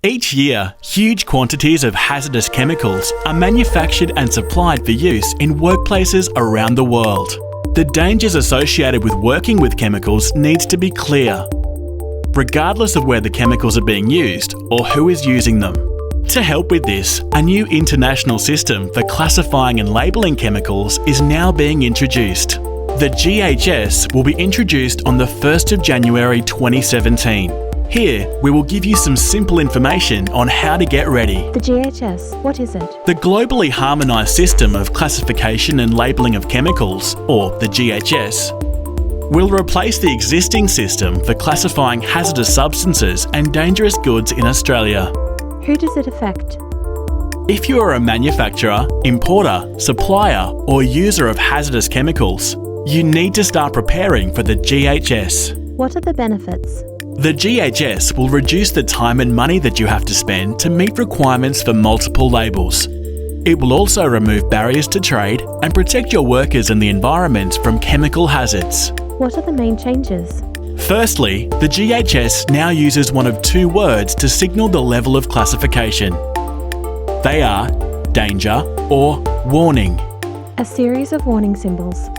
Each year, huge quantities of hazardous chemicals are manufactured and supplied for use in workplaces around the world. The dangers associated with working with chemicals needs to be clear, regardless of where the chemicals are being used or who is using them. To help with this, a new international system for classifying and labelling chemicals is now being introduced. The GHS will be introduced on the 1st of January 2017. Here, we will give you some simple information on how to get ready. The GHS, what is it? The Globally Harmonised System of Classification and Labelling of Chemicals, or the GHS, will replace the existing system for classifying hazardous substances and dangerous goods in Australia. Who does it affect? If you are a manufacturer, importer, supplier, or user of hazardous chemicals, you need to start preparing for the GHS. What are the benefits? The GHS will reduce the time and money that you have to spend to meet requirements for multiple labels. It will also remove barriers to trade and protect your workers and the environment from chemical hazards. What are the main changes? Firstly, the GHS now uses one of two words to signal the level of classification. They are danger or warning. A series of warning symbols.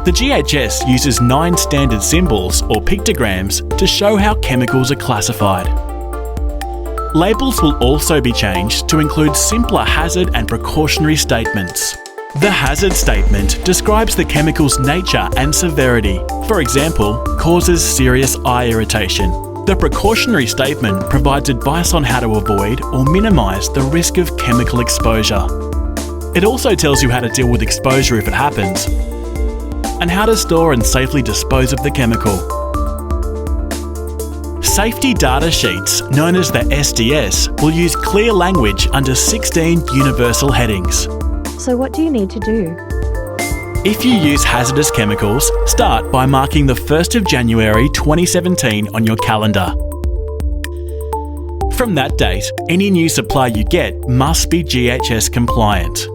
The GHS uses 9 standard symbols or pictograms to show how chemicals are classified. Labels will also be changed to include simpler hazard and precautionary statements. The hazard statement describes the chemical's nature and severity. For example, causes serious eye irritation. The precautionary statement provides advice on how to avoid or minimise the risk of chemical exposure. It also tells you how to deal with exposure if it happens, and how to store and safely dispose of the chemical. Safety data sheets, known as the SDS, will use clear language under 16 universal headings. So what do you need to do? If you use hazardous chemicals, start by marking the 1st of January 2017 on your calendar. From that date, any new supply you get must be GHS compliant.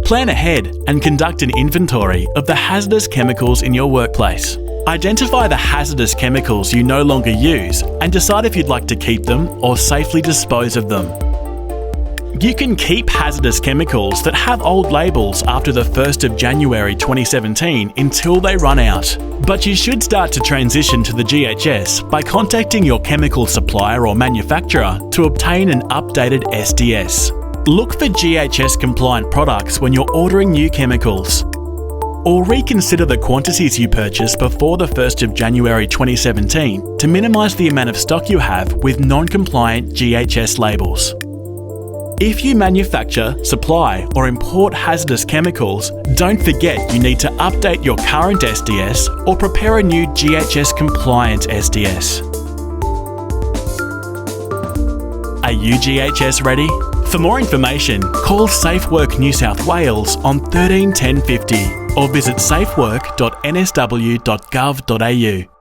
Plan ahead and conduct an inventory of the hazardous chemicals in your workplace. Identify the hazardous chemicals you no longer use and decide if you'd like to keep them or safely dispose of them. You can keep hazardous chemicals that have old labels after the 1st of January 2017 until they run out. But you should start to transition to the GHS by contacting your chemical supplier or manufacturer to obtain an updated SDS. Look for GHS compliant products when you're ordering new chemicals. Or reconsider the quantities you purchase before the 1st of January 2017 to minimise the amount of stock you have with non-compliant GHS labels. If you manufacture, supply or import hazardous chemicals, don't forget you need to update your current SDS or prepare a new GHS compliant SDS. Are you GHS ready? For more information, call SafeWork New South Wales on 13 1050 or visit safework.nsw.gov.au.